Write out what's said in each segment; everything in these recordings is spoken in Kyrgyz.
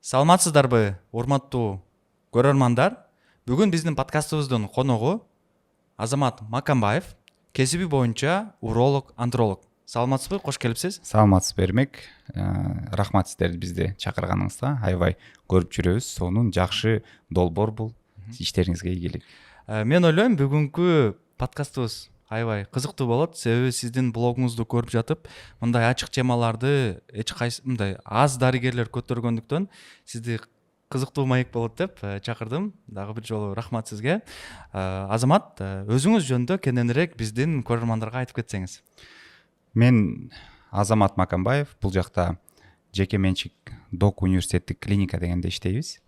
Саламатсыздарбы, урматтуу көрөрмандар. Бүгүн биздин подкастыбыздын коногу Азамат Макамбаев, кесиби боюнча уролог-андролог. Саламатсызбы, кош келипсиз. Саламатсыз Бермек. Рахмат сиздерди бизди чакырганыңызга. Аябай көрүп жүрөбүз. Сонун жакшы долбоор бул. Иштериңизге ийгилик. Мен ойлойм, бүгүнкү подкастыбыз аябай кызыктуу болот. Себеби сиздин блогуңузду көрүп жатып, мындай ачык темаларды эч кайсы мындай аз дарыгерлер көтөргөндүктөн сизди кызыктуу маек болот деп чакырдым. Дагы бир жолу рахмат сизге. Азамат, өзүңүз жөнүндө кененирээк биздин көрөрмандарга айтып кетсеңиз. Мен Азамат Макамбаев. Бул жакта жеке менчик Док университеттик клиника дегенде иштейбиз.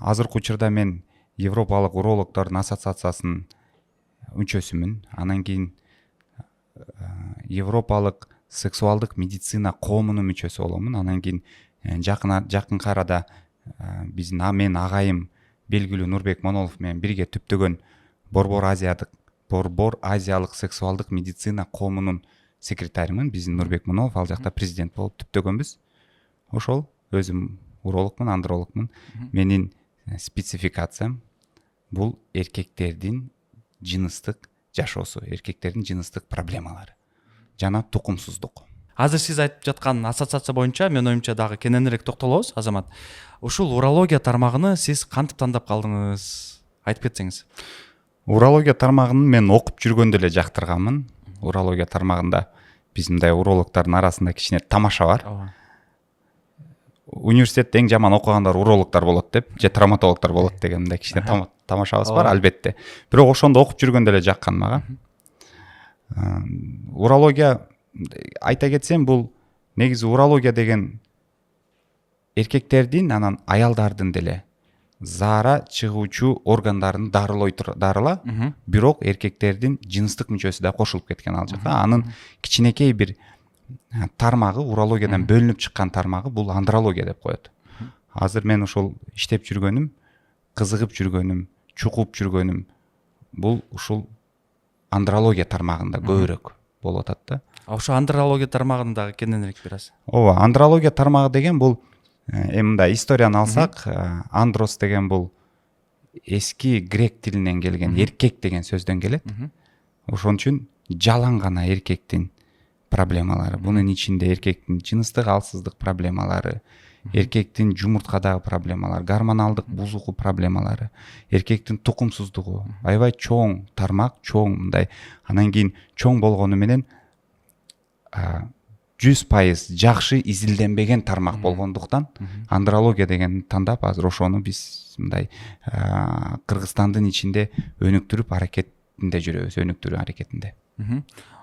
Азыркы учурда мен Европалык урологдордун ассоциациясынын мүчөсүмүн. Анан кийин Европалык сексуалдык медицина коомунун мүчөсү боломун. Анан кийин жакынкы арада мен агайым белгилүү Нурбек Монолов менен бирге түптөгөн Борбор Азиялык сексуалдык медицина коомунун секретарымын. Биздин Нурбек Монолов ал жакта президент болуп түптөгөнбүз. Ошол өзүм урологмун, андрологмун. Менин спецификациям бул эркектердин жыныстык жашоосу, эркектердин жыныстык проблемалары жана тукумсуздук. Азыр сиз айтып жаткан ассоциация боюнча мен оюмча дагы кененирээк токтолобуз. Азамат, ушул урология тармагын сиз кантип тандап калдыңыз? Айтып кетсеңиз. Урология тармагын мен окуп жүргөндө эле жактырганмын. Урология тармагында биз мындай урологдордун арасында кичине тамаша бар. Университетте эң жаман окугандар урологдор болот деп, же травматологдор болот деген мындай кичине тамашабыз бар, албетте. Бирок ошондо окуп жүргөндө эле жаккан мага. Урология, айта кетсем, бул негизи урология деген эркектердин анан аялдардын деле заара чыгуучу органдарын дарыла, бирок эркектердин жыныстык мүчөсү да кошулуп кеткен ал жакта. Анын кичинекей бир тармагы, урологиядан бөлүнүп чыккан тармагы бул андрология деп коет. Азыр мен ушул иштеп жүргөнүм, кызыгып жүргөнүм, чукуп жүргөнүм бул ушул андрология тармагында көбүрөөк болуп атат да. Ошо андрология тармагын дагы кененирээк бир аз. Ооба, андрология тармагы деген бул мындай историяны алсак, андрос деген бул эски грек тилинен келген, эркек деген сөздөн келет. Ошон үчүн жалаң гана эркектин проблемалары. Бунун ичинде эркектин жыныстык алсыздык проблемалары, эркектин жумурткадагы проблемалары, гормоналдык бузуку проблемалары, эркектин тукумсуздугу, аябай чоң тармак, чоң мындай. Анан кийин чоң болгону менен 100% жакшы изилденбеген тармак болгондуктан андрология деген тандап азыр ошону биз мындай Кыргызстандын ичинде өнүктүрүп аракетинде жүрөбүз, өнүктүрүү аракетинде.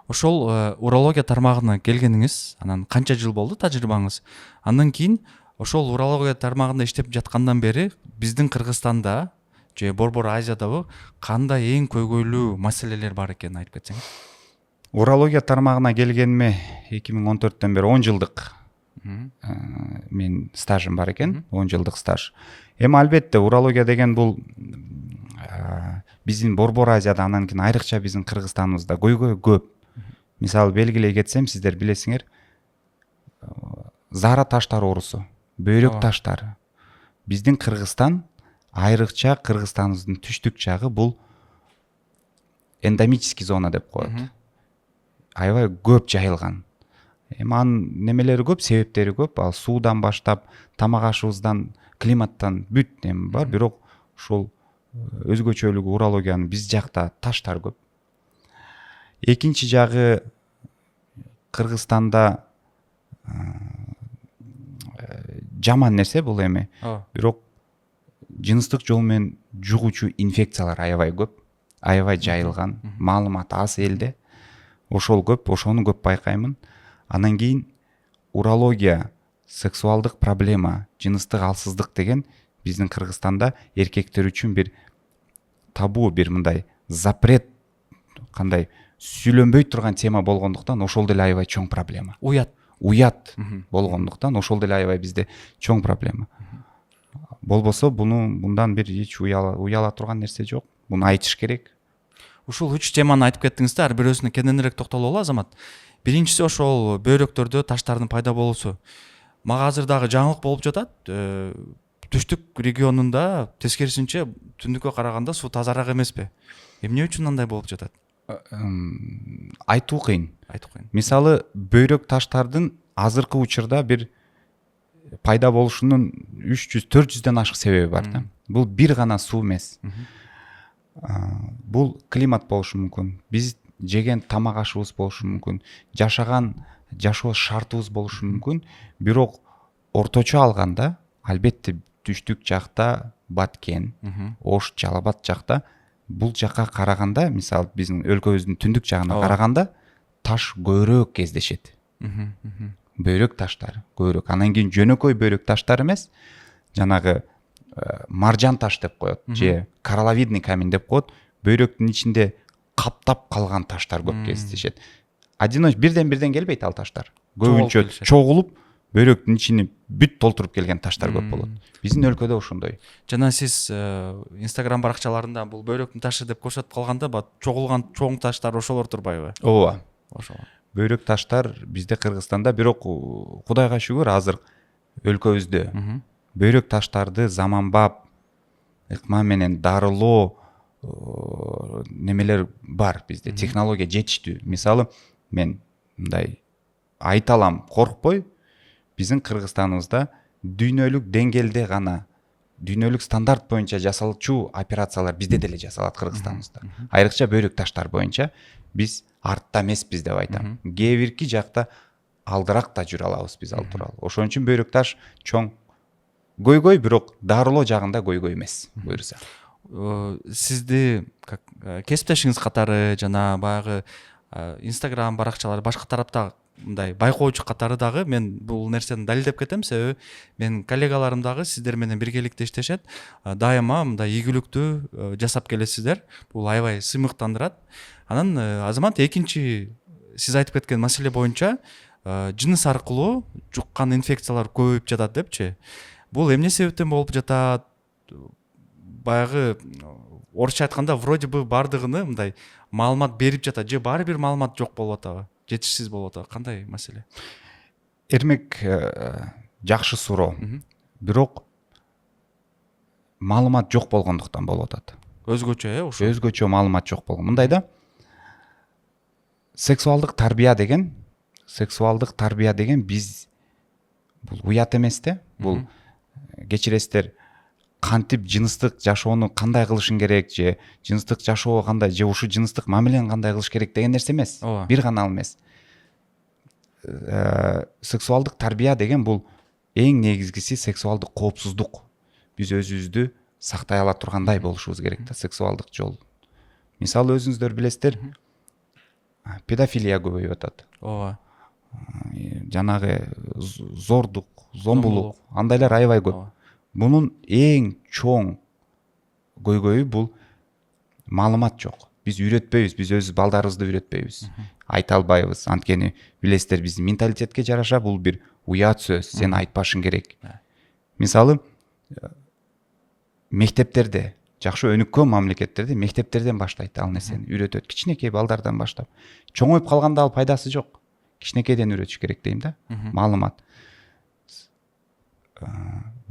Ошол урология тармагына келгениңиз, анан канча жыл болду тажрыйбаңыз? Андан кийин ошол урология тармагында иштеп жаткандан бери биздин Кыргызстанда же Борбор Азиядабы кандай эң көйгөйлүү маселелер бар экенин айтып кетсеңиз. Урология тармагына келгениме 2014-төн бери 10 жылдык мен стажым бар экен, 10 жылдык стаж. Эми албетте урология деген бул биздин Борбор Азияда, анан кийин айрыкча биздин Кыргызстаныбызда көйгөй көп. Мисалы белгилей кетсем, сиздер билесиңер, заара таштар оорусу, бөйрөк таштары. Биздин Кыргызстан, айрыкча Кыргызстаныбыздын түштүк жагы бул эндемический зона деп коет. Аябай көп жайылган. Эми анын немелери көп, себептери көп. Ал суудан баштап, тамак ашыбыздан, климаттан бүт эми бар, бирок ушул өзгөчөлүгү урологиянын биз жакта таштар көп. Экинчи жагы, Кыргызстанда жаман нерсе бул эми. Бирок жыныстык жол менен жугуучу инфекциялар аябай көп, аябай жайылган, маалымат аз элде. Ошол көп, ошону көп байкаймын. Анан кийин урология, сексуалдык проблема, жыныстык алсыздык деген биздин Кыргызстанда эркектер үчүн бир табу, бир мындай запрет, кандай сүйлөнбөй турган тема болгондуктан ошол деле аябай чоң проблема. Уят болгондуктан ошол деле аябай бизде чоң проблема. Болбосо мындан бир эч уяла турган нерсе жок. Буну айтыш керек. Ушул 3 теманы айтып кеттиңиз да, ар бирөөсүнө кененирээк токтололу, Азамат. Биринчиси ошол бөйрөктөрдө таштардын пайда болуусу. мага азыр дагы жаңылык болуп жатат. Түштүк регионунда тескерисинче түндүккө караганда суу тазараак эмеспи? Эмне үчүн андай болуп жатат? Айтуу кыйын. Айтып коеюн. Мисалы бөйрөк таштардын азыркы учурда бир пайда болушунун 300-400дөн ашык себеби бар да. Бул бир гана суу эмес. Бул климат болушу мүмкүн. Биз жеген тамак ашыбыз болушу мүмкүн. Жашаган жашоо шартыбыз болушу мүмкүн. Бирок орточо алганда албетте түштүк жакта, Баткен, Ош, Жалал Абад жакта бул жакка караганда, мисалы биздин өлкөбүздүн түндүк жагына караганда таш көбүрөөк кездешет. Бөйрөк таштары көбүрөөк. Анан кийин жөнөкөй бөйрөк таштар эмес, жанагы маржан таш деп коет же коралловидный камень деп коет. Бөйрөктүн ичинде каптап калган таштар көп кездешет. Одиночный бирден келбейт ал таштар. Көбүнчө чогулуп бөйрөктүн ичини бүт толтуруп келген таштар көп болот. Биздин өлкөдө ошондой. Жана сиз Instagram баракчаларында бул бөйрөктүн ташы деп көрсөтүп калганда чогулган чоң таштар ошолор турбайбы? Ооба. Ошол. Бөйрөк таштар бизде Кыргызстанда, бирок Кудайга шүгүр азыр өлкөбүздө бөйрөк таштарды заманбап ыкма менен дарылоо немелер бар бизде. Технология жетиштүү. Мисалы мен мындай айта алам, коркпой, биздин Кыргызстаныбызда дүйнөлүк деңгээлде гана, дүйнөлүк стандарт боюнча жасалчу операциялар бизде деле жасалат Кыргызстаныбызда. Айрыкча бөйрөк таштар боюнча биз артта эмеспиз деп айтам. Кээ бирки жакта алдыраак да жүрө алабыз биз ал тууралуу. Ошон үчүн бөйрөк таш чоң көйгөй, бирок дарылоо жагында көйгөй эмес, буюрса. Сизди кесиптешиңиз катары жана баягы Instagram баракчалары башка тарапта мындай байкоочу катары дагы мен бул нерсени далилдеп кетем, себеби менин коллегаларым дагы сиздер менен биргеликте иштешет. Дайыма мындай ийгиликтүү жасап келесиздер. Бул аябай сыймыктандырат. Анан Азамат, экинчи сиз айтып кеткен маселе боюнча жыныс аркылуу жуккан инфекциялар көбөйүп жатат депчи. Бул эмне себептен болуп жатат? Баягы орусча айтканда вроде бы бардыгыны мындай маалымат берип жатат же баары бир маалымат жок болуп атабы? Жетишсиз болуп атабы? Кандай маселе? Эрмек жакшы суроо. Бирок маалымат жок болгондуктан болуп атат. Өзгөчө ошо. Өзгөчө маалымат жок болгон. Мындай да, сексуалдык тарбия деген биз бул уят эмес да. Бул кечиресиздер, кантип жыныстык жашоону кандай кылышың керек, же жыныстык жашоо кандай, же ушу жыныстык мамилени кандай кылыш керек деген нерсе эмес. Бир гана ал эмес. Сексуалдык тарбия деген бул эң негизгиси сексуалдык коопсуздук. Биз өзүбүздү сактай ала тургандай болушубуз керек да, сексуалдык жол. Мисалы өзүңүздөр билесиздер, педофилия көбөйүп атат. Ооба. Жанагы зордук, зомбулук, андайлар аябай көп. Бунун эң чоң көйгөйү бул маалымат жок. Биз үйрөтпөйбүз, биз өз балдарыбызды үйрөтпөйбүз. Айта албайбыз. Анткени билесиздер, биздин менталитетке жараша бул бир уят сөз, сен айтпашың керек. Мисалы мектептерде, жакшы өнүккөн мамлекеттерде мектептерден баштайт ал нерсени, үйрөтөт, кичинекей балдардан баштап. Чоңоюп калганда ал пайдасы жок. Кичинекейден үйрөтүш керек дейм да, маалымат.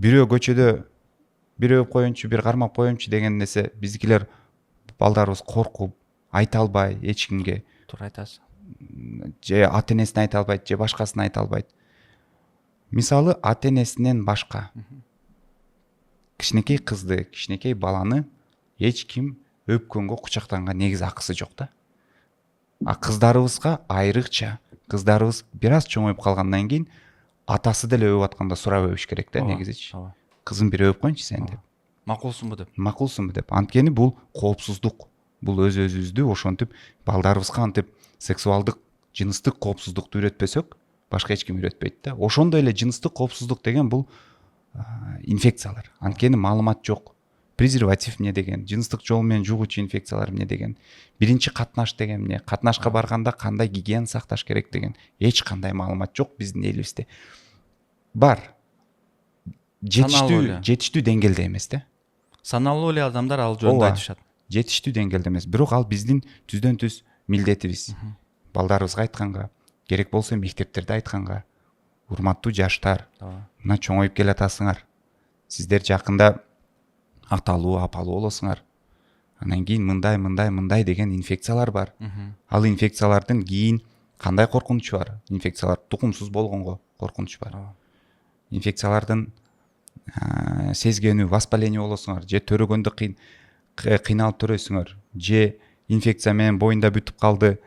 Бирөө көчөдө бир өп коеюнчу, бир кармап коеюнчу деген нерсе биздикилер балдарыбыз коркуп айта албай эч кимге. Туура айтасыз. Же ата-энесине айта албайт, же башкасына айта албайт. Мисалы ата-энесинен башка кичинекей кызды, кичинекей баланы эч ким өпкөнгө, кучактанга негизи акысы жок да. А кыздарыбызга айрыкча, кыздарыбыз бир аз чоңоюп калгандан кийин атасы деле өп атканда сурап өбүш керек да, негизичи. Кызым бир өп коюнчу сен деп. Макулсуңбу деп. Макулсуңбу деп. Анткени бул коопсуздук. Бул өзүбүздү ошентип балдарыбызга антип сексуалдык, жыныстык коопсуздукту үйрөтпөсөк, башка эч ким үйрөтпөйт да. Ошондой эле жыныстык коопсуздук деген бул инфекциялар. Анткени маалымат жок. Презерватив эмне деген, жыныстык жол менен жугуучу инфекциялар эмне деген, биринчи катнаш деген эмне, катнашка барганда кандай гигиена сакташ керек деген эч кандай маалымат жок биздин элибизде. Бар. Жетиштүү деңгээлде эмес да. Саналуу эле адамдар ал жөнүндө айтышат. Жетиштүү деңгээлде эмес, бирок ал биздин түздөн түз милдетибиз. Балдарыбызга айтканга, керек болсо мектептерде айтканга, урматтуу жаштар, ооба мына чоңоюп келатасыңар, сиздер жакында аталуу апалуу болосуңар, анан кийин мындай деген инфекциялар бар. Ал инфекциялардын кийин кандай коркунучу бар? Инфекциялар тукумсуз болгонго коркунуч бар. Инфекциялардын сезгенүү, воспаление болосуңар, же төрөгөндө кыйналып төрөйсүңөр, же инфекция менен боюнда бүтүп калды,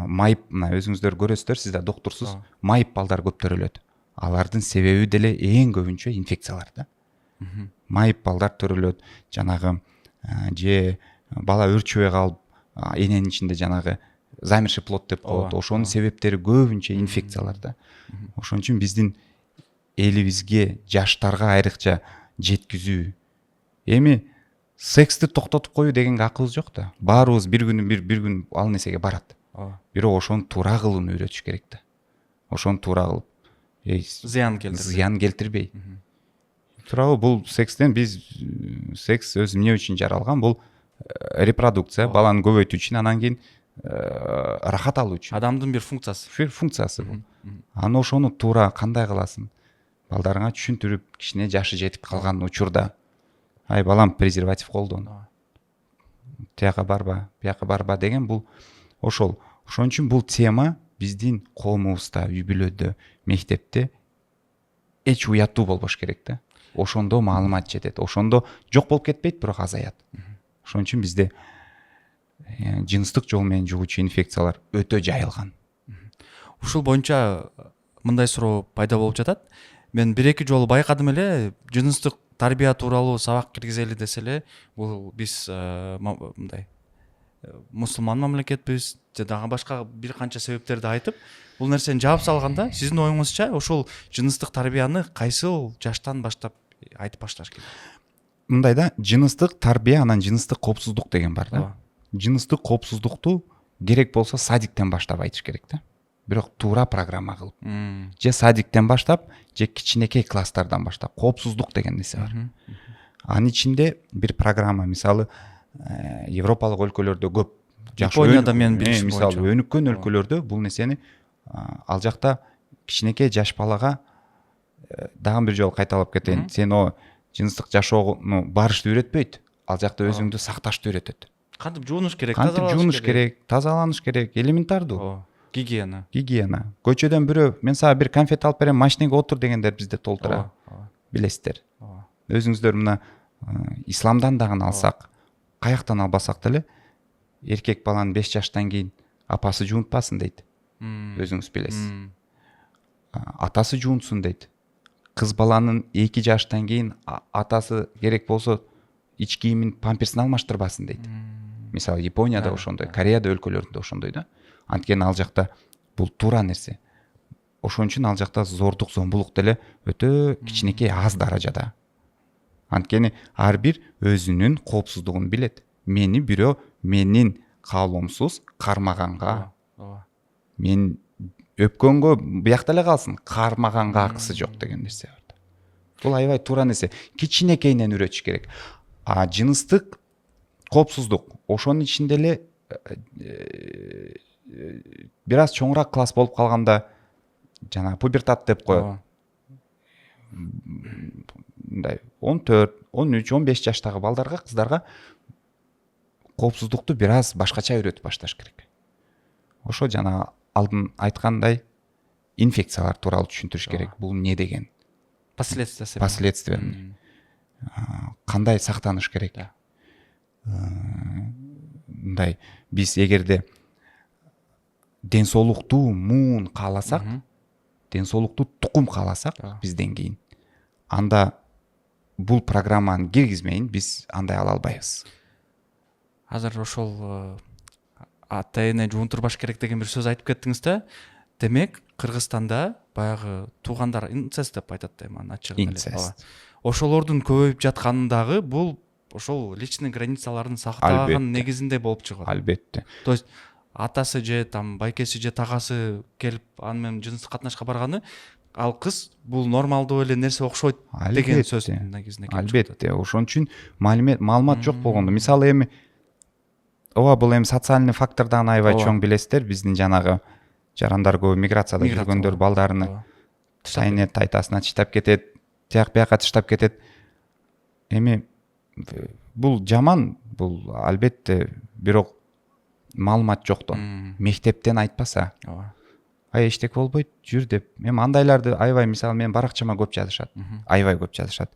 майып, мына өзүңүздөр көрөсүздөр, сиз да доктурсуз, майып балдар көп төрөлөт. Алардын себеби деле эң көбүнчө инфекциялар да. Майып балдар төрөлөт, жанагы же бала өрчөбөй калып, эненин ичинде жанагы замерший плод деп коет. Ошонун себептери көбүнчө инфекциялар да. Ошон үчүн биздин элибизге, жаштарга айрыкча жеткизүү. Эми сексти токтотуп коюу дегенге акыбыз жок да. Баарыбыз бир күн ал нерсеге барат. Бирок ошону туура кылууну үйрөтүш керек да. Ошону туура кылып, зыян келтирбей. Туурабы, бул секстен биз секс өзү эмне үчүн жаралган? Бул репродукция, баланы көбөйтүү үчүн, анан кийин рахат алуу үчүн. Адамдын бир функциясы бул. Аны ошону туура кандай кыласың? Балдарыңа түшүндүрүп, кичине жашы жетип калган учурда, ай балам, презерватив колдон, тияка барба, бияка барба деген бул ошол. Ошон үчүн бул тема биздин коомубузда, үй бүлөдө, мектепте эч уяттуу болбош керек да. Ошондо маалымат жетет, ошондо жок болуп кетпейт, бирок азаят. Ошон үчүн бизде жыныстык жол менен жугуучу инфекциялар өтө жайылган. Ушул боюнча мындай суроо пайда болуп жатат. Мен 1-2 жолу байкадым эле, жыныстык тарбия тууралуу сабак киргизели деселе, бул биз мындай мусулман мамлекетпиз, же дагы башка бир канча себептерди айтып, бул нерсени жаап салганда, сиздин оюңузча ошол жыныстык тарбияны кайсыл жаштан баштап айтып башташ керек? Мындай да, жыныстык тарбия анан жыныстык коопсуздук деген бар да. Жыныстык коопсуздукту керек болсо садиктен баштап айтыш керек да. Бирок туура программа кылып. Же садиктен баштап, же кичинекей класстардан баштап коопсуздук деген нерсе бар. Анын ичинде бир программа, мисалы, Европалык өлкөлөрдө көп, Японияда мен билишим боюнча, мисалы өнүккөн өлкөлөрдө бул нерсени ал жакта кичинекей жаш балага дагы бир жолу кайталап кетейин. Сен о жыныстык жашоону барышты үйрөтпөйт. Ал жакта өзүңдү сакташты үйрөтөт. Кантип жуунуш керек, тазаланыш керек, элементардуу. Гигиена. Көчөдөн бирөө, мен сага бир конфет алып берем, машинеге отур дегендер бизде толтура. Билесиздер. Өзүңүздөр мына исламдан дагы алсак, каяктан албасак деле, эркек баланын 5 жаштан кийин апасы жуунтпасын дейт. Өзүңүз билесиз. Атасы жуунсун дейт. Кыз баланын 2 жаштан кийин атасы керек болсо ич кийимин, памперсин алмаштырбасын дейт. Мисалы Японияда ошондой, Кореяда өлкөлөрүндө ошондой да. Анткени ал жакта бул туура нерсе. Ошон үчүн ал жакта зордук, зомбулук деле өтө кичинекей, аз даражада. Анткени ар бир өзүнүн коопсуздугун билет. Мени бирөө менин каалоомсуз кармаганга, мен өпкөнгө биякта эле калсын, кармаганга акысы жок деген нерсе бар. Бул аябай туура нерсе. Кичинекейинен үйрөтүш керек. Жыныстык коопсуздук ошонун ичинде эле бир аз чоңураак класс болуп калганда, жана пубертат деп коет. Мындай 14, 13, 15 жаштагы балдарга, кыздарга коопсуздукту бир аз башкача үйрөтүп башташ керек. Ошо жана алдын айткандай инфекциялар тууралуу түшүндүрүш керек. Бул эмне деген? Последствия. Кандай сактаныш керек? Мындай, биз эгерде ден соолуктуу муун кааласак, ден соолуктуу тукум кааласак бизден кийин, анда бул программаны киргизмейин биз андай ала албайбыз. Азыр ошол ата эне жуунтурбаш керек деген бир сөз айтып кеттиңиз да. Демек, Кыргызстанда баягы туугандар инцест деп айтат да, ачыгы эле. Ошолордун көбөйүп жатканындагы бул ошол личный границаларын сактаган негизинде болуп чыгат. Албетте. То есть атасы же байкеси же тагасы келип аны менен жыныстык катнашка барганы, ал кыз бул нормалдуу эле нерсе окшойт деген сөздүн негизинде келип чыгат. Албетте, ошон үчүн маалымат жок болгондо, мисалы эми бул эми социальный фактордон аябай чоң билесиздер, биздин жанагы жарандар көп, миграцияда жүргөндөр балдарыны сайнет тайтасына тыштап кетет, тияк бияка тыштап кетет. Эми бул жаман, бул албетте, бирок маалымат жок да. Мектептен айтпаса, эчтеке болбойт, жүр деп. Эми андайларды аябай, мисалы менин баракчама көп жазышат. Аябай көп жазышат.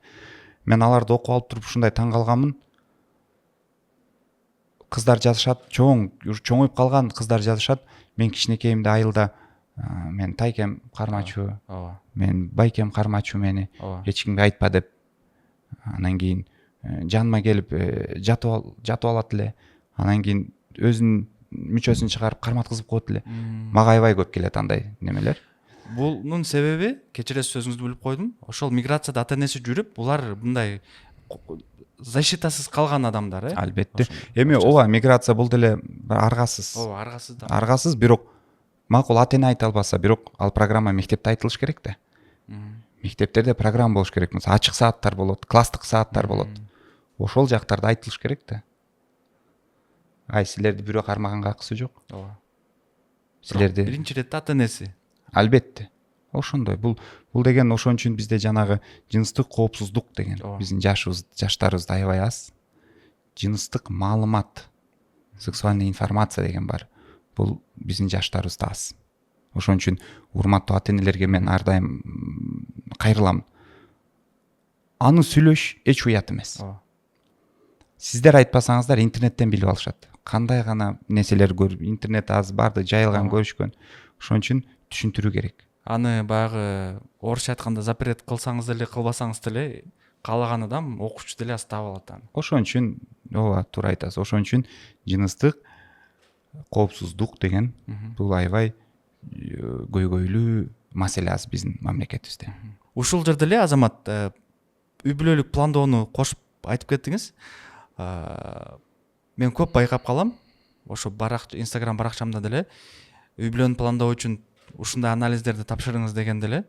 Мен аларды окуп алып туруп ушундай таң калганмын. Кыздар жазышат, чоңоюп калган кыздар жазышат. Мен кичинекейимде айылда мен тайкем кармачу, мен байкем кармачу мени эч кимге айтпа деп. Анан кийин жаныма келип жатып алат эле. Анан кийин өзүнүн мүчөсүн чыгарып карматкызып коет эле. Мага аябай көп келет андай немелер. Бунун себеби, кечиресиз сөзүңүздү бөлүп койдум. Ошол миграцияда ата-энеси жүрүп, булар мындай защитасыз калган адамдар, Албетте. Эми ооба, миграция бул деле аргасыз. Ооба, аргасыз да. Аргасыз, бирок макул ата-эне айта албаса, бирок ал программа мектепте айтылыш керек да. Мектептерде программа болуш керек. Мисалы, ачык сааттар болот, класстык сааттар болот. Ошол жактарда айтылыш керек да. Силерди бирөө кармаганга акысы жок. Ооба. Силерди биринчи иретте ата-энеси. Албетте. Ошондой. Бул деген ошон үчүн бизде жанагы жыныстык коопсуздук деген биздин жаштарыбызда аябай аз. Жыныстык маалымат, сексуальный информация деген бар. Бул биздин жаштарыбызда аз. Ошон үчүн урматтуу ата-энелерге мен ар дайым кайрылам. Аны сүйлөш эч уят эмес. Сиздер айтпасаңыздар интернеттен билип алышат. Кандай гана нерселер көрүп, интернет аз барды жайылган көрүшкөн. Ошон үчүн түшүндүрүү керек. Аны баягы орусча айтканда запрет кылсаңыз деле кылбасаңыз деле каалаган адам, окуучу деле аз таап алат аны. Ошон үчүн ооба туура айтасыз. Ошон үчүн жыныстык коопсуздук деген бул аябай көйгөйлүү маселе аз биздин мамлекетибизде. Ушул жерде эле Азамат үй бүлөлүк пландоону кошуп айтып кеттиңиз. Мен көп байкап калам. Ошо Instagram баракчамда деле үй бүлөнү пландоо үчүн ушундай анализдерди тапшырыңыз дегенде эле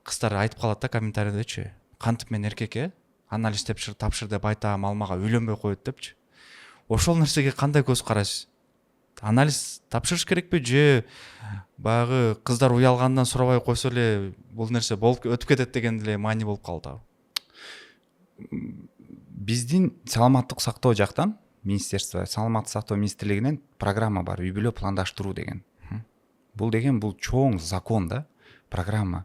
кыздар айтып калат да комментариядечи. Кантип мен эркекке анализ тапшыр деп айтам, ал мага үйлөнбөй коет депчи. Ошол нерсеге кандай көз карайсыз? Анализ тапшырыш керекпи же баягы кыздар уялгандан сурабай койсо эле бул нерсе болуп өтүп кетет деген деле маани болуп калды? Биздин саламаттык сактоо жактан, министерство саламаттык сактоо министрлигинен программа бар, үй бүлө пландаштыруу деген. Бул чоң закон да, программа.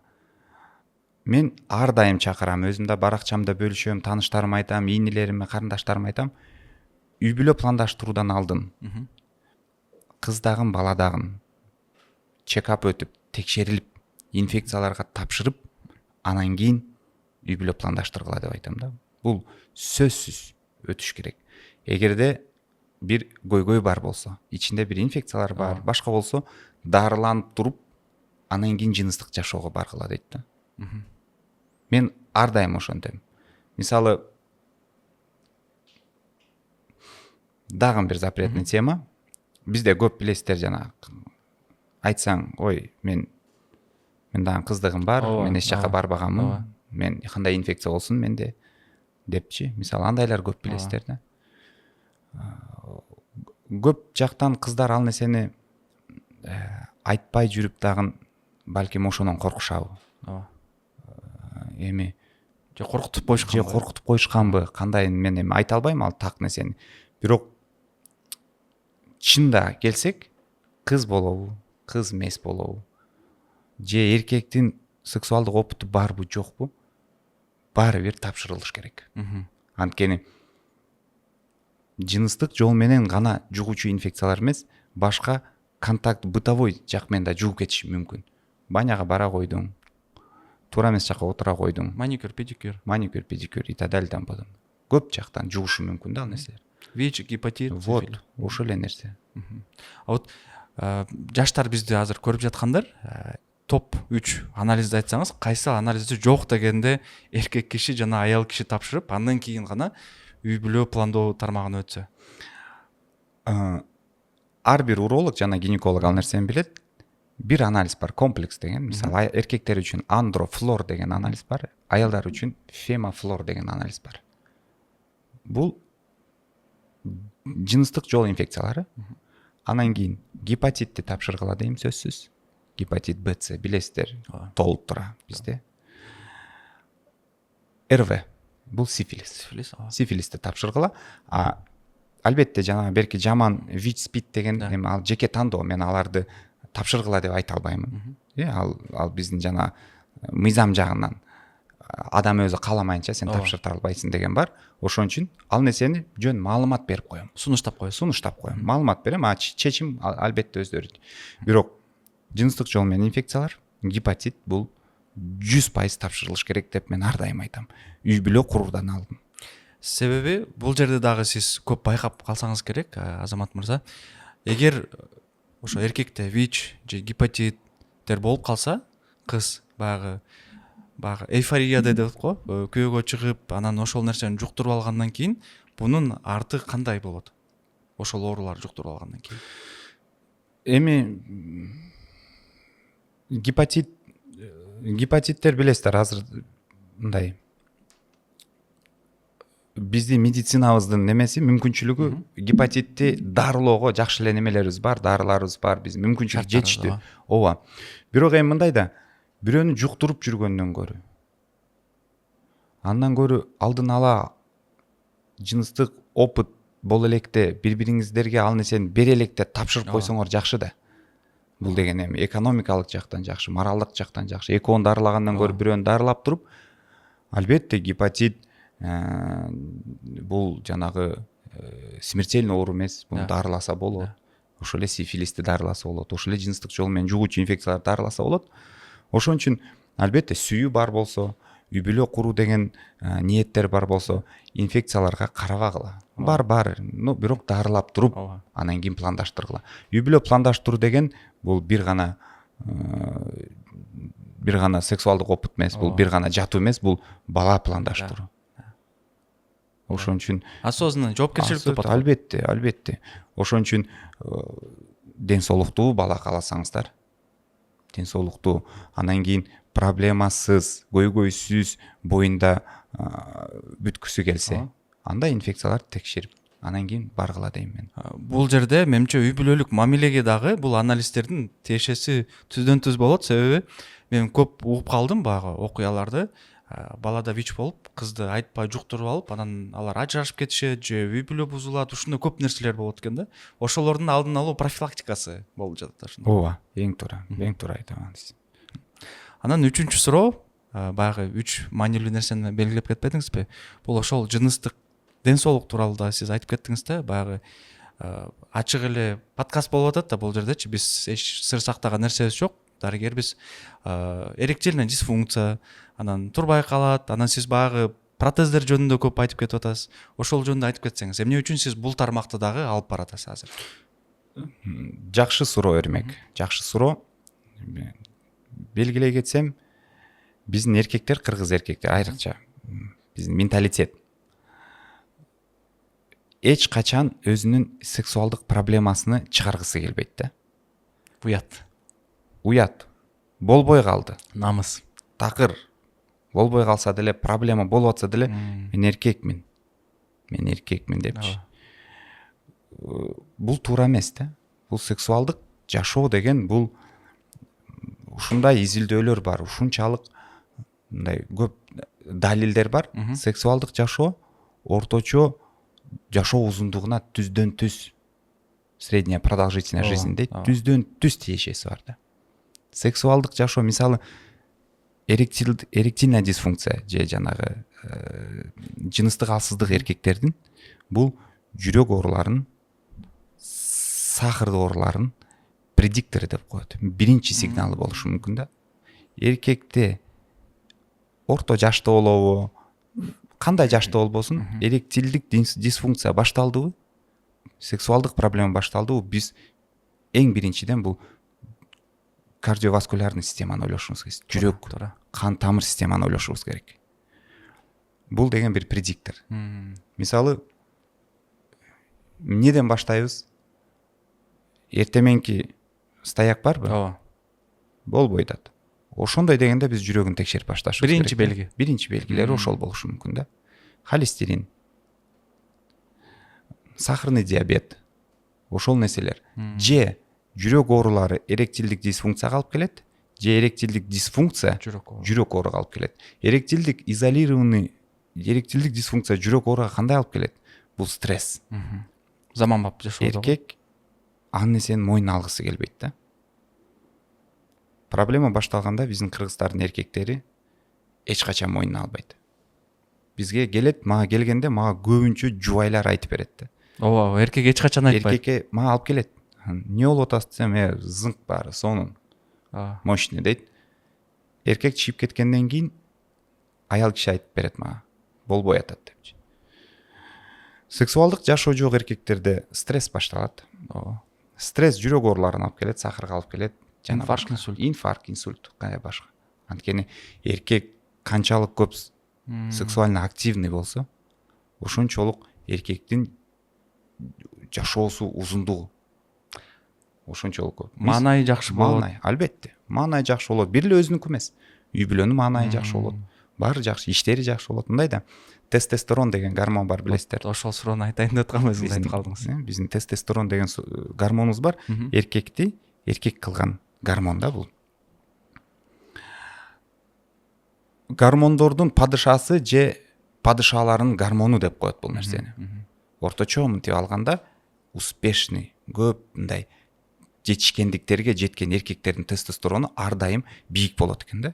Мен ар дайым чакырам, өзүмдө баракчамда бөлүшөм, тааныштарыма айтам, ийнелериме, карындаштарыма айтам. Үй бүлө пландаштыруудан алдын кыз дагы, бала дагы чекап өтүп, текшерилип, инфекцияларга тапшырып, анан кийин үй бүлө пландаштыргыла деп айтам да. Бул сөзсүз өтүш керек. Эгерде бир көйгөй бар болсо, ичинде бир инфекциялар бар, башка болсо, дарыланып туруп, анан кийин жыныстык жашоого баргыла дейт да. Мен ар дайым ошентем. Мисалы, дагы бир запретный тема. Бизде көп билесиздер, жана айтсаң, ой, мен дагы кыздыгым бар, мен эч жака барбаганмын, мен кандай инфекция болсун менде депчи. Мисалы, андайлар көп билесиздер да. Көп жактан кыздар ал нерсени айтпай жүрүп дагы балким ошонон коркушабы. Эми же коркутуп коюшканбы, кандай, мен эми айта албайм ал так нерсени. Бирок чында келсек, кыз болобу, кыз эмес болобу, же эркектин сексуалдык опыту барбы, жокпу, баары бир тапшырылыш керек. Анткени жыныстык жол менен гана жугуучу инфекциялар эмес, башка контакт, бытовой жак менен да жугуп кетиши мүмкүн. Баняга бара койдуң, туура эмес жака отура койдуң, маникюр, педикюр и так далее там потом. Көп жактан жугушу мүмкүн да ал нерселер. ВИЧ, гепатит, вот, ошол эле нерсе. Вот жаштар бизди азыр көрүп жаткандар, топ 3 анализди айтсаңыз, кайсы анализди жок дегенде эркек киши жана аял киши тапшырып, андан кийин гана үй бүлө пландоо тармагына өтсө. Ар бир уролог жана гинеколог ал нерсени билет. Бир анализ бар, комплекс деген. Мисалы, эркектер үчүн андрофлор деген анализ бар, аялдар үчүн фемофлор деген анализ бар. Бул жыныстык жол инфекциялары. Анан кийин гепатитти тапшыргыла дейм, сөзсүз. гепатит Б, С билесиздер, Ооба. толуп тура бизде. РВ бул сифилис. Сифилисти тапшыргыла. Албетте жанагы берки жаман ВИЧ, СПИД деген эми ал жеке тандоо, мен аларды тапшыргыла деп айта албаймын. Ал биздин жана мыйзам жагынан адам өзү кааламайынча сен тапшырта албайсың деген бар. Ошон үчүн ал нерсени жөн маалымат берип коем. Сунуштап коем. Маалымат берем, чечим албетте өздөрү. Бирок жыныстык жол менен инфекциялар, гепатит бул 100% тапшырылыш керек деп мен ар дайым айтам. Үй бүлө куруудан алдын. Себеби бул жерде дагы сиз көп байкап калсаңыз керек, Азамат мырза. Эгер ошо эркекте ВИЧ же гепатиттер болуп калса, кыз баягы эйфория деп го, күйөөгө чыгып, анан ошол нерсени жуктуруп алгандан кийин бунун арты кандай болот? Ошол ооруларды жуктуруп алгандан кийин. Эми гепатиттер билесиздер, азыр мындай биздин медицинабыздын немеси, мүмкүнчүлүгү гепатитти дарылоого жакшы эле немелерибиз бар, дарыларыбыз бар, биздин мүмкүнчүлүк жетиштүү. Ооба. Бирок эми мындай да, бирөөнү жуктуруп жүргөндөн көрү, андан көрү алдын ала жыныстык опыт боло электе бири-бириңиздерге ал нерсени бере электе тапшырып койсоңор жакшы да. Бул деген эми экономикалык жактан жакшы, моралдык жактан жакшы. Экөөнү дарылагандан көрү бирөөнү дарылап туруп, албетте гепатит бул жанагы смертельный оору эмес, буну дарыласа болот. Ошол эле сифилисти дарыласа болот, ошол эле жыныстык жол менен жугуучу инфекцияларды дарыласа болот. Ошон үчүн албетте сүйүү бар болсо, үй бүлө куруу деген ниеттер бар болсо, инфекцияларга карабагыла. Бар, бирок дарылап туруп, анан кийин пландаштыргыла. Үй бүлө пландаштыруу деген бул бир гана сексуалдык опыт эмес, бул бир гана жатуу эмес, бул бала пландаштыруу. Ошон үчүн осознанно жоопкерчиликтүү подход. Албетте. Ошон үчүн ден соолуктуу бала кааласаңыздар, ден соолуктуу, анан кийин проблемасыз, көйгөйсүз боюнда бүткүсү келсе, анда инфекцияларды текшерип, анан кийин баргыла дейм мен. Бул жерде менимче үй бүлөлүк мамилеге дагы бул анализдердин тиешеси түздөн түз болот. Себеби мен көп угуп калдым баягы окуяларды. Балада ВИЧ болуп, кызды айтпай жуктуруп алып, анан алар ажырашып кетишет же үй бүлө бузулат, ушундай көп нерселер болот экен да. Ошолордун алдын алуу профилактикасы болуп жатат ошондо. Ооба, эң туура айтам. Анан үчүнчү суроо, баягы 3 маанилүү нерсени белгилеп кетпедиңизби? Бул ошол жыныстык ден соолук тууралуу да сиз айтып кеттиңиз да, баягы ачык эле подкаст болуп атат да бул жердечи, биз эч сыр сактаган нерсебиз жок. Дарыгербиз эректильный дисфункция, анан турбай калат, анан сиз баягы протездер жөнүндө көп айтып кетип атасыз. Ошол жөнүндө айтып кетсеңиз, эмне үчүн сиз бул тармакты дагы алып баратасыз азыр? Жакшы суроо Өрмек, жакшы суроо. Белгилей кетсем, биздин эркектер, кыргыз эркектер айрыкча, биздин менталитет эч качан өзүнүн сексуалдык проблемасыны чыгаргысы келбейт да. Уят. Болбой калды. Намыс. Такыр. Болбой калса деле, проблема болуп атса деле, мен эркекмин депчи. Бул туура эмес да. Бул сексуалдык жашоо деген бул ушундай изилдөөлөр бар, ушунчалык мындай көп далилдер бар. Сексуалдык жашоо орточо жашоо узундугуна түздөн түз, средняя продолжительность жизни дейт, түздөн түз тиешеси бар да. Сексуалдык жашоо, мисалы эректильная дисфункция же жанагы жыныстык алсыздык эркектердин бул жүрөк ооруларын, сахар ооруларын предиктору деп коет. Биринчи сигналы болушу мүмкүн да. Эркекте орто жашта болобу, кандай жашта болбосун, эректилдик дисфункция башталдыбы, сексуалдык проблема башталдыбы, биз эң биринчиден бул кардиоваскулярный системаны ойлошубуз керек. Жүрөк, кан тамыр системаны ойлошубуз керек. Бул деген бир предиктор. Мисалы, эмнеден баштайбыз? Эртеменки стояк барбы? Ооба. Болбойт атат. Ошондой дегенде биз жүрөгүн текшерип башташыбыз керек. Биринчи белгилери ошол болушу мүмкүн да. Холестерин, сахарный диабет, ошол нерселер. Же жүрөк оорулары эректилдик дисфункцияга алып келет же эректилдик дисфункция жүрөк ооруга алып келет. Эректилдик изолированный эректилдик дисфункция жүрөк ооруга кандай алып келет? Бул стресс. Заманбап жашоо. Эркек ал нерсени мойнуна алгысы келбейт да. Проблема башталганда биздин кыргыздардын эркектери эч качан мойнуна албайт. Бизге келет, мага келгенде мага көбүнчө жубайлар айтып берет да. Ооба, эркек эч качан айтпайт. Эркекке мага алып келет. Эмне болуп атасың десем, зыңк баары сонун. Мощный дейт. Эркек чыгып кеткенден кийин аял киши айтып берет мага. Болбой атат депчи. Сексуалдык жашоо жок эркектерде стресс башталат. Стресс жүрөк ооруларына алып келет, сахарга алып келет, жана инфаркт, инсульт, кандай башка. Анткени эркек канчалык көп сексуально активный болсо, ошончолук эркектин жашоосу узундугу ошончолук көп. Маанайы жакшы болот. Маанай, албетте. Маанай жакшы болот. Бир эле өзүнүкү эмес. Үй бүлөнүн маанайы жакшы болот. Баары жакшы, иштери жакшы болот. Мындай да тестостерон деген гормон бар, билесиздер. Ошол суроону айтайын деп аткам, өзүңүз айтып калдыңыз. Биздин тестостерон деген гормонубуз бар. Эркекти эркек кылган гормон да бул. Гормондордун падышасы же падышаларынын гормону деп коет бул нерсени. Орточо мынтип алганда успешный, көп мындай жетишкендиктерге жеткен эркектердин тестостерону ар дайым бийик болот экен да.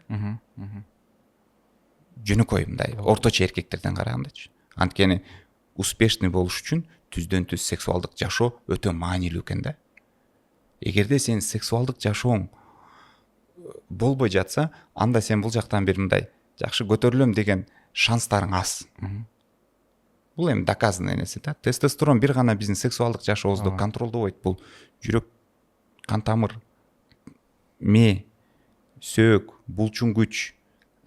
Жөнөкөй мындай орточо эркектерден карагандачы. Анткени успешный болуш үчүн түздөн түз сексуалдык жашоо өтө маанилүү экен да. Эгерде сен сексуалдык жашооң болбой жатса, анда сен бул жактан бир мындай жакшы көтөрүлөм деген шанстарың аз. Бул эми доказанный нерсе да. Тестостерон бир гана биздин сексуалдык жашообузду контролдобойт. Бул жүрөк, кан тамыр, мээ, сөөк, булчуң күч,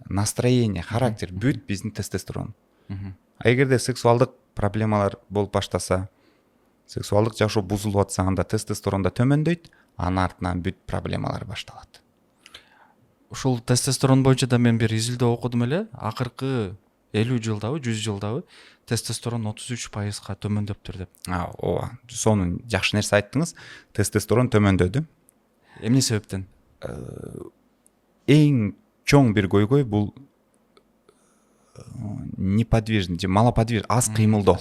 настроение, характер бүт биздин тестостерон. А эгерде сексуалдык проблемалар болуп баштаса, сексуалдык жашоо бузулуп атса, анда тестостерон да төмөндөйт, анын артынан бүт проблемалар башталат. Ушул тестостерон боюнча да мен бир изилдөө окудум эле. Акыркы 50 жылдабы, 100 жылдабы тестостерон 33%га төмөндөптүр деп. Ооба, сонун жакшы нерсе айттыңыз. Тестостерон төмөндөдү. Эмне себептен? Эң чоң бир көйгөй бул неподвижный же малоподвижный, аз кыймылдоо.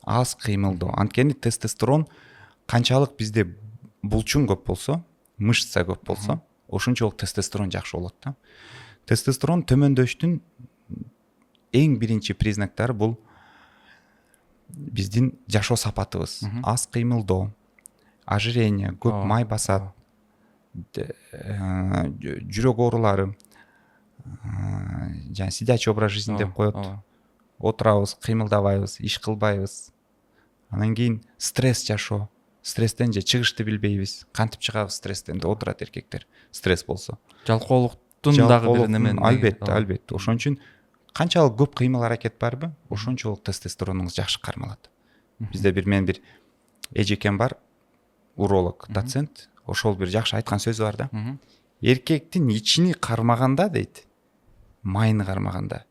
Аз кыймылдоо. Анткени тестостерон канчалык бизде булчуң көп болсо, мышца көп болсо, ошончолук тестостерон жакшы болот да. Тестостерон төмөндөштүн эң биринчи признактары бул биздин жашоо сапатыбыз. Аз кыймылдоо, ожирение, көп май басат, жүрөк оорулары, жана сидячий образ жизни деп коет. Отурабыз, кыймылдабайбыз, иш кылбайбыз. Анан кийин стресс жашоо. Стресстен же чыгышты билбейбиз. Кантип чыгабыз стресстен деп отурат эркектер. Стресс болсо. Жалкоолуктун дагы бир немен. Албетте. Ошон үчүн канчалык көп кыймыл аракет барбы, ошончолук тестостеронуңуз жакшы кармалат. Бизде мен бир эжекем бар, уролог, доцент. Ошол бир жакшы айткан сөзү бар да. Эркектин ичини кармаганда дейт, майыны кармаганда,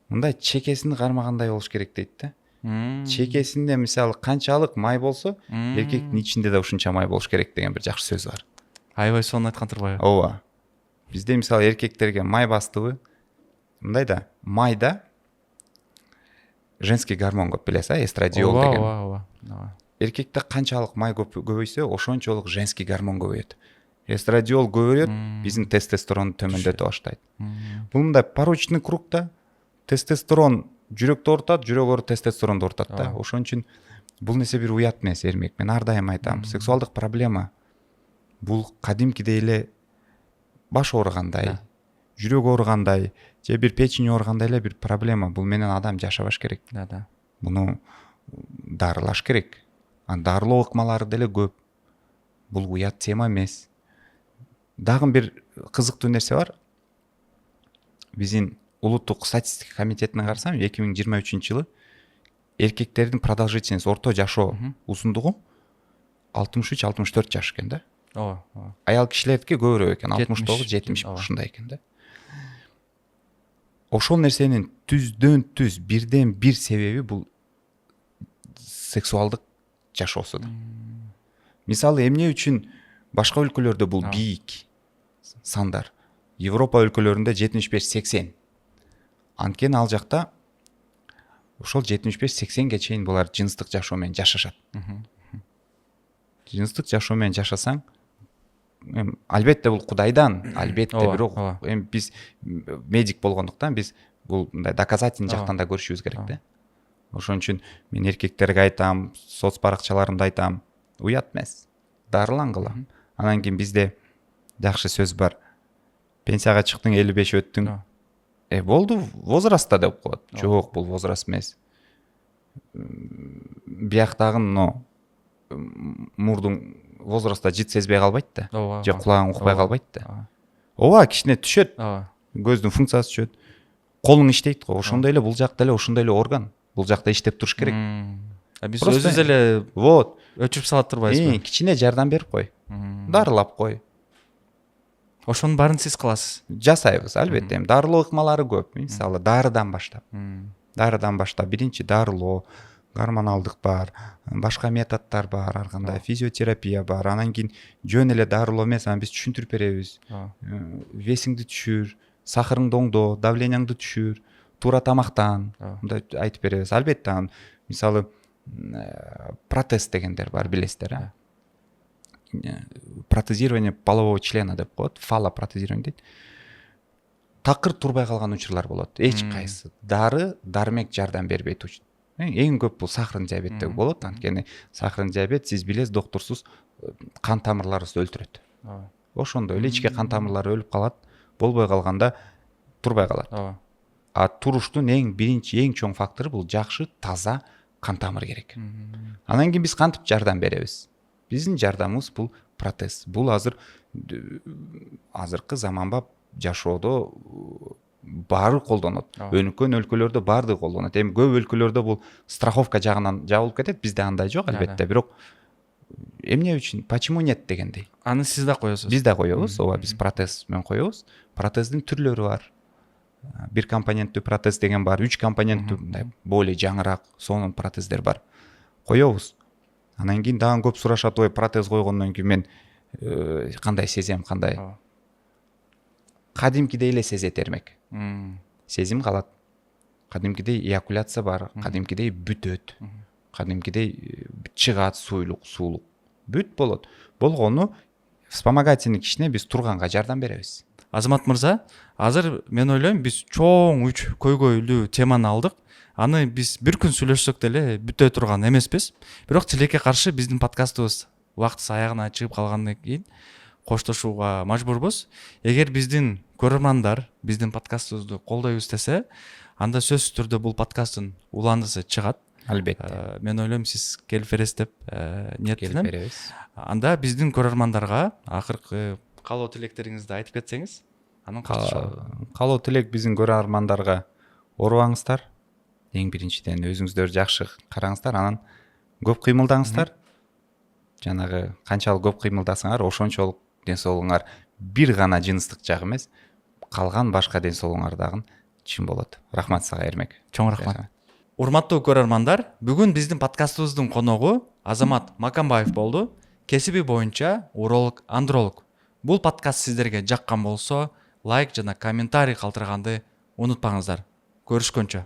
мындай чекесин кармагандай болуш керек дейт да. Чекесинде мисалы канчалык май болсо, эркектин ичинде да ушунча май болуш керек деген бир жакшы сөз бар. Аябай сонун айткан турбайбы? Ооба. Бизде мисалы эркектерге май бастыбы, мындай да, майда женский гормон көп, билесиз, эстрадиол деген. Ооба. Эркекте канчалык май көбөйсө, ошончолук женский гормон көбөйөт. Эстрадиол көбөйөт, биздин тестостерон төмөндөтө баштайт. Бул мындай порочный круг да. Тестостерон жүрөктү оорутат, жүрөк оору тестостеронду оорутат да. Ошон үчүн бул нерсе бир уят эмес, Эрмек. Мен ар дайым айтам, сексуалдык проблема бул кадимкидей эле баш ооругандай, жүрөк ооругандай, же бир печень ооругандай эле бир проблема. Бул менен адам жашабаш керек. Да. Муну дарылаш керек. Дарылоо ыкмалары деле көп. Бул уят тема эмес. Дагы бир кызыктуу нерсе бар. Биздин улуттук статистика комитетине карасам, 2023-жылы эркектердин продолжительность, орто жашоо узундугу 63-64 жаш экен да. Аял кишилердики көбүрөөк экен, 69-70 ушундай экен да. Ошол нерсенин түздөн түз бирден бир себеби бул сексуалдык жашоосу да. мисалы эмне үчүн башка өлкөлөрдө бул бийик сандар, Европа өлкөлөрүндө 75-80, анткени ал жакта ошол 75-80ге чейин булар жыныстык жашоо менен жашашат. Жыныстык жашоо менен жашасаң, албетте бул Кудайдан, албетте, бирок эми биз медик болгондуктан биз бул мындай доказательный жактан да көрүшүбүз керек да. Ошон үчүн мен эркектерге айтам, соц баракчаларымда айтам, уят эмес, дарылангыла. Анан кийин бизде жакшы сөз бар. Пенсияга чыктың, 55 өттүң. Болду, возрастта деп коет. Жок, бул возраст эмес. Бияктагын мурдуң возрастта жит сезбей калбайт да. Же кулагың укпай калбайт да. Ооба, кичине түшөт. Көздүн функциясы түшөт. Колуң иштейт го. Ошондой эле бул жакта эле ошондой эле орган. Бул жакта иштеп туруш керек. Биз өзүбүз эле вот өчүрүп салат турбайбызбы? Кичине жардам берип кой. Дарылап кой. Ошонун баарын сиз кыласыз? Жасайбыз, албетте. Дарылоо ыкмалары көп. Мисалы, дарыдан баштап. Биринчи дарылоо, гормоналдык бар, башка методдор бар, ар кандай физиотерапия бар. Анан кийин жөн эле дарылоо эмес, анан биз түшүндүрүп беребиз. Весиңди түшүр, сахарыңды оңдо, давленияңды түшүр, туура тамактан, мындай айтып беребиз. Албетте, мисалы, протез дегендер бар, билесиздер, протезирование полового члена деп коет, фалопротезирование дейт. Такыр турбай калган учурлар болот. Эч кайсы дары, дармек жардам бербейт. Эң көп бул сахарный диабетте болот, анткени сахарный диабет, сиз билесиз, доктурсуз кан тамырларыбызды өлтүрөт. Ошондой эле ички кан тамырлары өлүп калат, болбой калганда турбай калат. А туруштун биринчи эң чоң фактору бул жакшы, таза кан тамыр керек. Анан кийин биз кантип жардам беребиз? Биздин жардамыбыз бул протез. Бул азыркы заманбап жашоодо баары колдонот. Өнүккөн өлкөлөрдө баардыгы колдонот. Эми көп өлкөлөрдө бул страховка жагынан жабылып кетет, бизде андай жок, албетте. Бирок эмне үчүн? Почему нет дегендей. Аны сиз да коесуз? Биз да коебуз, ооба, биз протез менен коебуз. Протездин түрлөрү бар. Бир компоненттүү протез деген бар, 3 компоненттүү, мындай более жаңыраак сонун протездер бар. Коебуз. Анан кийин дагы көп сурашат, ой, протез койгондон кийин мен кандай сезем, кандай? Кадимкидей эле сезет эрмек. Сезим калат. Кадимкидей эякуляция бар, кадимкидей бүтөт. Кадимкидей чыгат суулук. Бүт болот. Болгону вспомогательный кишине биз турганга жардам беребиз. Азамат мырза, азыр мен ойлойм, биз чоң 3 көйгөйлүү теманы алдык. Аны биз бир күн сүйлөшсөк деле бүтө турган эмеспиз. Бирок тилекке каршы биздин подкастыбыз убактысы аягына чыгып калгандан кийин коштошууга мажбурбуз. Эгер биздин көрөрмандар биздин подкастыбызды колдой издесе, анда сөзсүз түрдө бул подкасттын уландысы чыгат. Албетте. Мен ойлойм, сиз келип бересиз деп ниеттенем. Келип беребиз. Анда биздин көрөрмандарга акыркы каалоо тилектериңизди айтып кетсеңиз, анан катташалы. Каалоо тилек биздин көрөрмандарга оорубаңыздар. Эң биринчиден өзүңүздөрдү жакшы караңыздар, анан көп кыймылдаңыздар. Жанагы канчалык көп кыймылдасаңар, ошончолук ден соолугуңар бир гана жыныстык жак эмес, калган башка ден соолугуңар дагы чын болот. Рахмат сага, Эрмек. Чоң рахмат. Урматтуу көрөрмандар, бүгүн биздин подкастыбыздын коногу Азамат Макамбаев болду. Кесиби боюнча уролог, андролог. Бул подкаст сиздерге жаккан болсо, лайк жана комментарий калтырганды унутпаңыздар. Көрүшкөнчө.